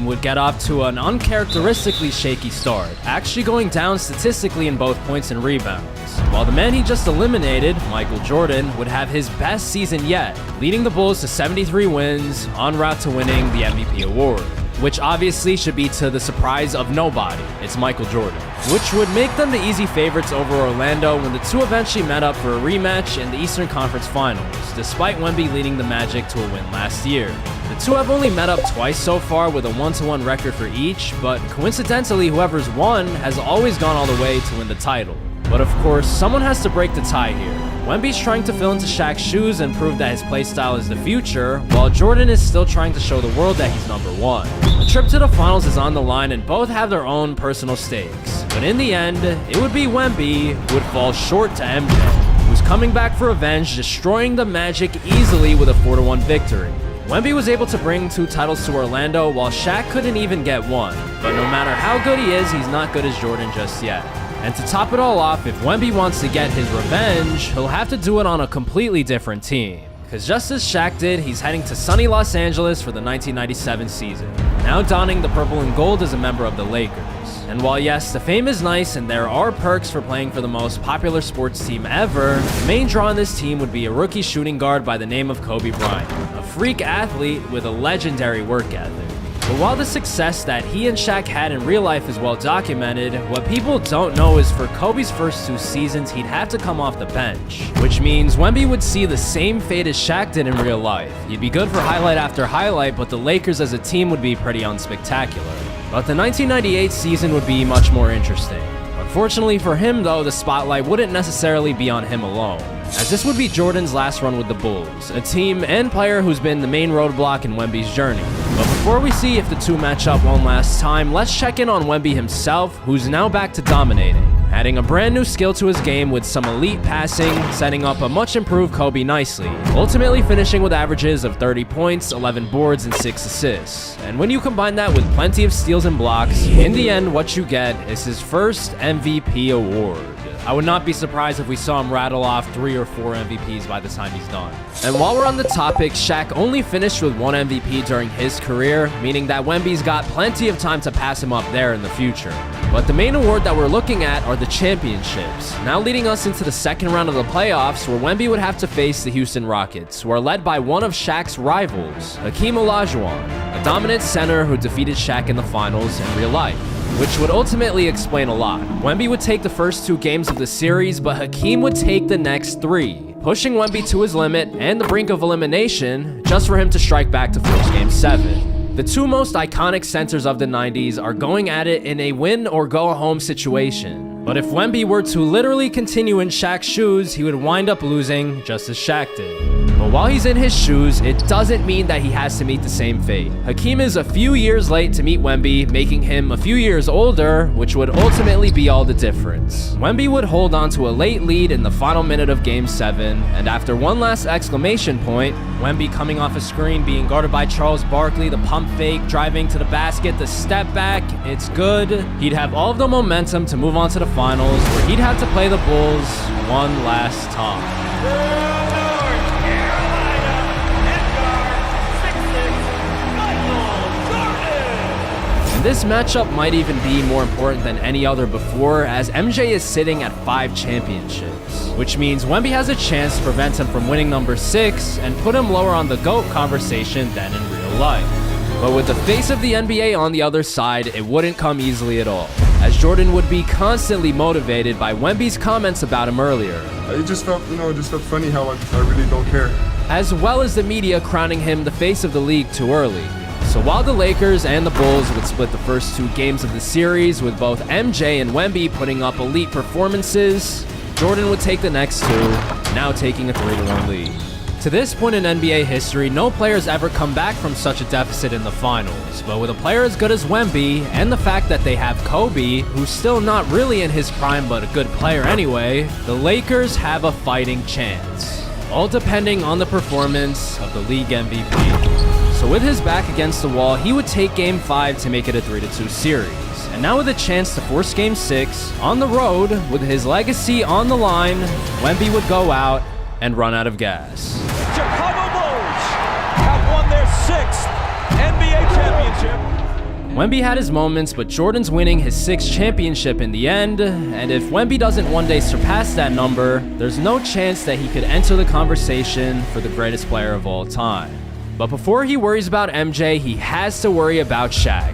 team would get off to an uncharacteristically shaky start, actually going down statistically in both points and rebounds, while the man he just eliminated, Michael Jordan, would have his best season yet, leading the Bulls to 73 wins, en route to winning the MVP award, which obviously should be to the surprise of nobody. It's Michael Jordan, which would make them the easy favorites over Orlando when the two eventually met up for a rematch in the Eastern Conference Finals, despite Wemby leading the Magic to a win last year. The two have only met up twice so far with a 1-1 record for each, but coincidentally, whoever's won has always gone all the way to win the title. But of course, someone has to break the tie here. Wemby's trying to fill into Shaq's shoes and prove that his playstyle is the future, while Jordan is still trying to show the world that he's number one. The trip to the finals is on the line and both have their own personal stakes. But in the end, it would be Wemby who would fall short to MJ, who's coming back for revenge, destroying the Magic easily with a 4-1 victory. Wemby was able to bring 2 titles to Orlando, while Shaq couldn't even get one. But no matter how good he is, he's not good as Jordan just yet. And to top it all off, if Wemby wants to get his revenge, he'll have to do it on a completely different team. Because just as Shaq did, he's heading to sunny Los Angeles for the 1997 season, now donning the purple and gold as a member of the Lakers. And while yes, the fame is nice and there are perks for playing for the most popular sports team ever, the main draw in this team would be a rookie shooting guard by the name of Kobe Bryant, a freak athlete with a legendary work ethic. But while the success that he and Shaq had in real life is well documented, what people don't know is for Kobe's first 2 seasons, he'd have to come off the bench, which means Wemby would see the same fate as Shaq did in real life. He'd be good for highlight after highlight, but the Lakers as a team would be pretty unspectacular. But the 1998 season would be much more interesting. Unfortunately for him though, the spotlight wouldn't necessarily be on him alone, as this would be Jordan's last run with the Bulls, a team and player who's been the main roadblock in Wemby's journey. But before we see if the two match up one last time, let's check in on Wemby himself, who's now back to dominating, adding a brand new skill to his game with some elite passing, setting up a much improved Kobe nicely, ultimately finishing with averages of 30 points, 11 boards, and 6 assists. And when you combine that with plenty of steals and blocks, in the end what you get is his first MVP award. I would not be surprised if we saw him rattle off 3 or 4 MVPs by the time he's done. And while we're on the topic, Shaq only finished with 1 MVP during his career, meaning that Wemby's got plenty of time to pass him up there in the future. But the main award that we're looking at are the championships, now leading us into the second round of the playoffs, where Wemby would have to face the Houston Rockets, who are led by one of Shaq's rivals, Hakeem Olajuwon, a dominant center who defeated Shaq in the finals in real life, which would ultimately explain a lot. Wemby would take the first 2 games of the series, but Hakeem would take the next 3, pushing Wemby to his limit and the brink of elimination, just for him to strike back to force Game 7. The 2 most iconic centers of the 90s are going at it in a win-or-go-home situation. But if Wemby were to literally continue in Shaq's shoes, he would wind up losing just as Shaq did. But while he's in his shoes, it doesn't mean that he has to meet the same fate. Hakeem is a few years late to meet Wemby, making him a few years older, which would ultimately be all the difference. Wemby would hold on to a late lead in the final minute of Game 7, and after one last exclamation point, Wemby coming off a screen, being guarded by Charles Barkley, the pump fake, driving to the basket, the step back, it's good. He'd have all of the momentum to move on to the finals, where he'd have to play the Bulls one last time. This matchup might even be more important than any other before, as MJ is sitting at 5 championships, which means Wemby has a chance to prevent him from winning number 6 and put him lower on the GOAT conversation than in real life. But with the face of the NBA on the other side, it wouldn't come easily at all, as Jordan would be constantly motivated by Wemby's comments about him earlier. It just felt, funny how I really don't care. As well as the media crowning him the face of the league too early. So while the Lakers and the Bulls would split the first 2 games of the series, with both MJ and Wemby putting up elite performances, Jordan would take the next 2, now taking a 3-1 lead. To this point in NBA history, no player's ever come back from such a deficit in the finals, but with a player as good as Wemby, and the fact that they have Kobe, who's still not really in his prime but a good player anyway, the Lakers have a fighting chance, all depending on the performance of the league MVP. So with his back against the wall, he would take Game 5 to make it a 3-2 series. And now with a chance to force Game 6 on the road, with his legacy on the line, Wemby would go out and run out of gas. Chicago Bulls have won their 6th NBA championship. Wemby had his moments, but Jordan's winning his 6th championship in the end, and if Wemby doesn't one day surpass that number, there's no chance that he could enter the conversation for the greatest player of all time. But before he worries about MJ, he has to worry about Shaq.